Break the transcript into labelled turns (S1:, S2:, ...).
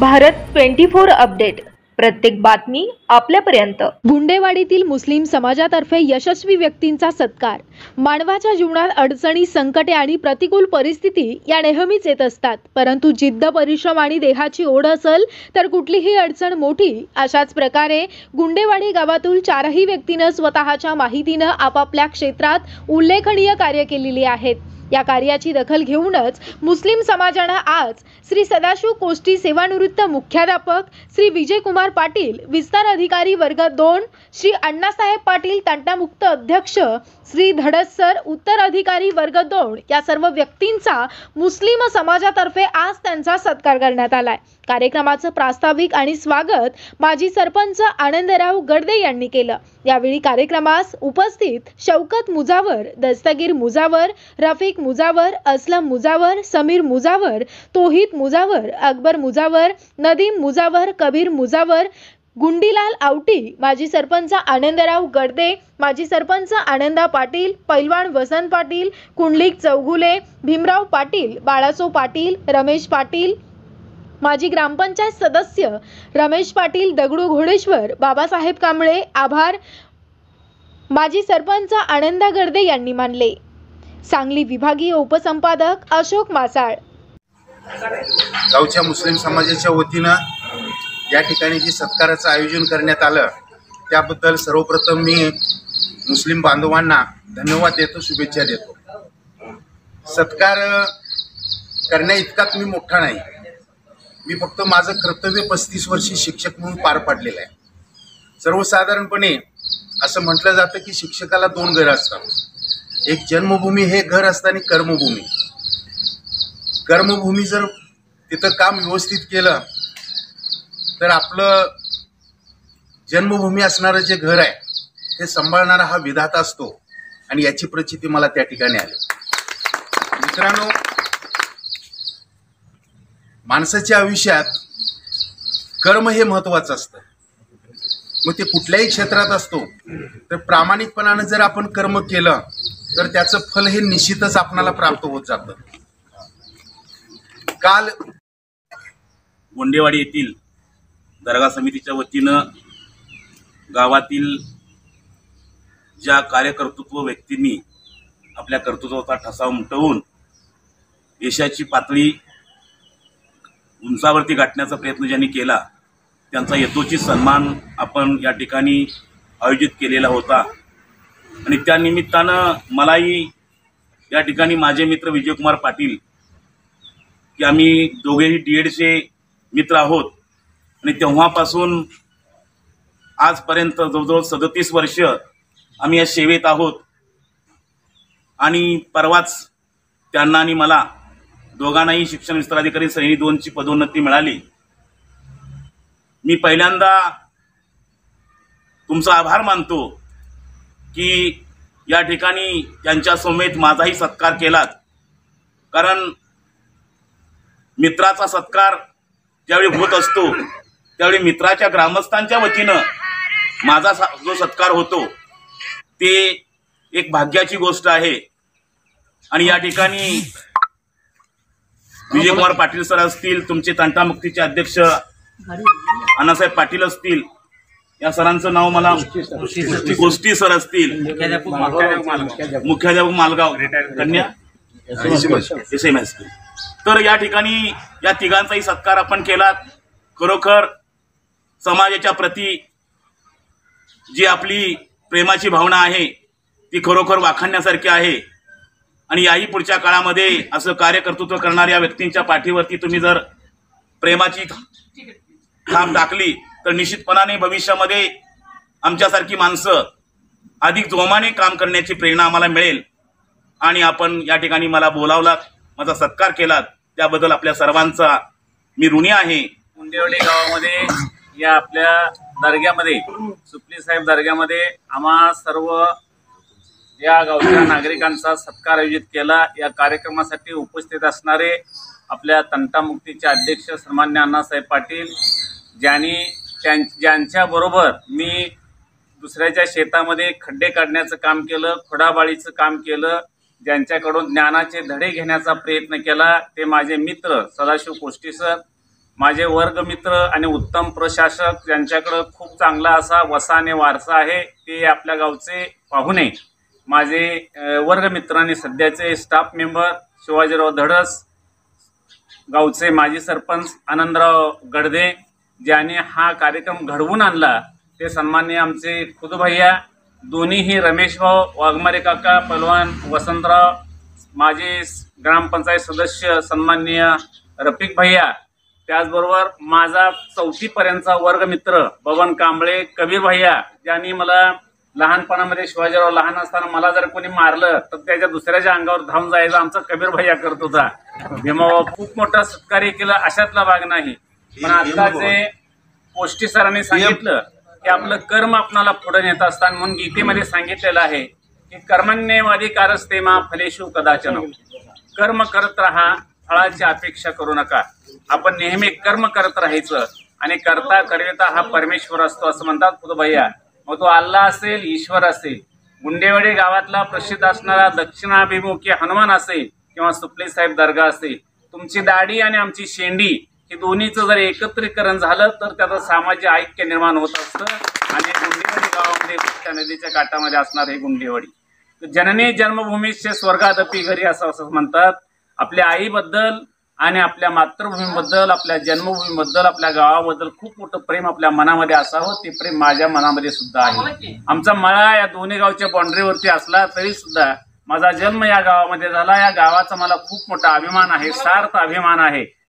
S1: Bharat 24 update, प्रत्येक बातमी आपल्यापर्यंत।
S2: गुंडेवाडीतील मुस्लिम समाजातर्फे यशस्वी व्यक्तींचा सत्कार। मानवाच्या जीवनात अडचणी, संकटे आणि प्रतिकूल परिस्थिती या नेहमीच येत असतात, परंतु जिद्द, परिश्रम आणि देहाची ओढ असेल तर कुठलीही अडचण मोठी। अशाच प्रकारे गुंडेवाडी गावातील चारही व्यक्तींनी स्वतःच्या माहितीने आपापल्या क्षेत्रात उल्लेखनीय कार्य केलेले आहेत। या कार्याची दखल घेऊनच मुस्लिम समाजाने आज श्री सदाशिव कोष्टी सेवानिवृत्त मुख्याध्यापक श्री विजयकुमार पाटील, विस्तार अधिकारी वर्ग 2 श्री अण्णासाहेब पाटील, तंटामुक्त अध्यक्ष श्री धडस सर, उत्तर अधिकारी वर्ग 2 या सर्व व्यक्तींचा मुस्लिम समाजातर्फे आज त्यांचा सत्कार करण्यात आलाय। कार्यक्रमाचं प्रास्ताविक आणि स्वागत माजी सरपंच आनंदराव गडदे यांनी केलं। यावेळी कार्यक्रमास उपस्थित शौकत मुजावर, दस्तगीर मुजावर, रफिक मुजावर, असलम मुजावर, समीर मुजावर, तोहिद मुजावर, अकबर मुजावर, नदीम मुजावर, कबीर मुजावर, गुंडीलाल आवटी, माजी सरपंच आनंदराव गडदे, माजी सरपंच आनंदा पाटील, पैलवान वसंत पाटील, कुंडलिक चौगुले, भीमराव पाटील, बाळासो पाटील, रमेश पाटील, माजी ग्रामपंचायत सदस्य रमेश पाटील, दगडू घोडेश्वर, बाबासाहेब कांबळे आभार माजी सरपंच आनंदा गडदे यांनी मानले। सांगली विभागीय उपसंपादक अशोक मासाळ।
S3: गावच्या मुस्लिम समाजाच्या वतीनं या ठिकाणी जे सत्काराचं आयोजन करण्यात आलं त्याबद्दल सर्वप्रथम मी मुस्लिम बांधवांना धन्यवाद देतो, शुभेच्छा देतो। सत्कार करण्या इतकाच मी मोठा नाही, मी फक्त माझं कर्तव्य 35 वर्षी शिक्षक म्हणून पार पाडलेलं आहे। सर्वसाधारणपणे असं म्हटलं जातं की शिक्षकाला 2 घरं असतात, एक जन्मभूमी हे घर असतं आणि कर्मभूमी। कर्मभूमी जर तिथं काम व्यवस्थित केलं तर आपलं जन्मभूमी असणारं जे घर आहे ते सांभाळणारा हा विधाता असतो आणि याची प्रचिती मला त्या ठिकाणी आली। मित्रांनो, माणसाच्या आयुष्यात कर्म हे महत्त्वाचं असतं, मग ते कुठल्याही क्षेत्रात असतो तर प्रामाणिकपणाने जर आपण कर्म केलं तर त्याचं फल हे निश्चितच आपणाला प्राप्त होत जातं। काल
S4: गुंडेवाडी येथील दर्गा समितीच्या वतीनं गावातील ज्या कार्यकर्तृत्व व्यक्तींनी आपल्या कर्तृत्वाचा ठसा उमटवून यशाची पातळी उंचावरती गाठण्याचा प्रयत्न ज्यांनी केला त्यांचा यथोचित सन्मान आपण या ठिकाणी आयोजित केलेला होता। आणि त्या निमित्तानं मलाही या ठिकाणी माझे मित्र विजयकुमार पाटील, की आम्ही दोघेही DEDचे मित्र आहोत आणि तेव्हापासून आजपर्यंत जवळजवळ 37 वर्ष आम्ही या सेवेत आहोत। आणि परवाच त्यांना आणि मला दोघांनाही शिक्षण विस्तार अधिकारी श्रेणी 2ची पदोन्नती मिळाली। मी पहिल्यांदा तुमचा आभार मानतो की या ठिकाणी त्यांच्या समेत माझाही सत्कार केलात, कारण मित्राचा सत्कार ज्यावेळी होत असतो त्यावेळी मित्राच्या ग्रामस्थांच्या वतीनं माझा जो सत्कार होतो ते एक भाग्याची गोष्ट आहे। आणि या ठिकाणी विजयकुमार पाटील सर असतील, तुमचे तंटामुक्तीचे अध्यक्ष अण्णासाहेब पाटील असतील, या सरांचं नाव मला कोष्टी सर असतील, मुख्याध्यापक मालगाव कन्या SMS। तर या ठिकाणी या तिघांचाही सत्कार आपण केला। खरोखर समाजाच्या प्रती जी आपली प्रेमाची भावना आहे ती खरोखर वाखाणण्यासारखी आहे। आणि याही पुढच्या काळामध्ये असं कार्यकर्तृत्व करणाऱ्या व्यक्तींच्या पाठीवरती तुम्ही जर प्रेमाची खांब टाकली तर निश्चितपणाने भविष्यामध्ये आमच्यासारखी माणसं अधिक जोमाने काम करण्याची प्रेरणा आम्हाला मिळेल। आणि आपण या ठिकाणी मला बोलावलात, माझा सत्कार केलात, त्याबद्दल आपल्या सर्वांचा मी ऋणी आहे।
S5: गुंडेवाडी गावामध्ये या आपल्या दर्ग्यामध्ये, सुपली साहेब दर्ग्यामध्ये आम्हा सर्व या गावच्या नागरिकांचा सत्कार आयोजित केला। या कार्यक्रमासाठी उपस्थित असणारे आपल्या तंटामुक्तीचे अध्यक्ष सन्मान्य अण्णासाहेब पाटील, ज्यांच्याबरोबर मी दुसऱ्याच्या शेतामध्ये खड्डे काढण्याचं काम केलं, खोडाबाळीचं काम केलं, ज्यांच्याकडून ज्ञानाचे धडे घेण्याचा प्रयत्न केला ते माझे मित्र सदाशिव कोष्टी सर, माझे वर्गमित्र आणि उत्तम प्रशासक यांच्याकडं खूप चांगला असा वसा आणि वारसा आहे. ते आपल्या गावचे पाहुणे माझे वर्गमित्र आणि सध्याचे स्टाफ मेंबर शिवाजीराव धडस, गावचे माजी सरपंच आनंदराव गडदे, ज्यांनी हा कार्यक्रम घडवून आणला, ते सन्माननीय आमचे खुदभैया दोन्हीही रमेश भाऊ वाघमारे काका, पहलवान वसंतराव, माजी ग्रामपंचायत सदस्य सन्माननीय रफिक भैया, त्याचबरोबर माझा 4थी पर्यंतचा वर्गमित्र बबन कांबळे, कबीर भैया, ज्यांनी मला लहानपणामध्ये शिवाजीराव लहान असताना मला जर कोणी मारलं तर त्याच्या दुसऱ्याच्या अंगावर धावून जायचं आमचा कबीर भैया करत होता. भीमाभाऊ खूप मोठं सत्कार्य केलं, अशातला भाग नाही. पण आता जे पोष्टी सरांनी सांगितलं की आपलं कर्म आपणाला पुढे नेत असताना, म्हणून गीतेमध्ये सांगितलेलं आहे की कर्मण्येवाधिकारस्ते मा फलेषु कदाचन, कर्म करत राहा, फळाची अपेक्षा करू नका. आपण नेहमी कर्म करत राहायचं आणि करता करता हा परमेश्वर असतो असं म्हणतात खुदभैया. मग तो अल्लाह असेल, ईश्वर असेल, गुंडेवाडी गावातला प्रसिद्ध असणारा दक्षिणाभिमुखी हनुमान असेल किंवा सुपले साहेब दर्गा असेल, तुमची दाढी आणि आमची शेंडी हे दोन्हीचं जर एकत्रीकरण झालं तर त्याचं सामाजिक ऐक्य निर्माण होत असतं. आणि गुंडेवाडी गावामध्ये त्या नदीच्या काठामध्ये असणार हे गुंडेवाडी जननी जन्मभूमीचे स्वर्गादपी घरी असं म्हणतात. आपल्या आईबद्दल आणि आपल्या मातृभूमीबद्दल, आपल्या जन्मभूमीबद्दल, आपल्या गावाबद्दल खूप मोठं प्रेम आपल्या मनामध्ये असावं. ते प्रेम माझ्या मनामध्ये सुद्धा आहे. आमचा मळा या दोन्ही गावच्या बाउंड्रीवरती असला तरी सुद्धा माझा जन्म या गावामध्ये झाला. या गावाचा मला खूप मोठा अभिमान आहे, सार्थ अभिमान आहे.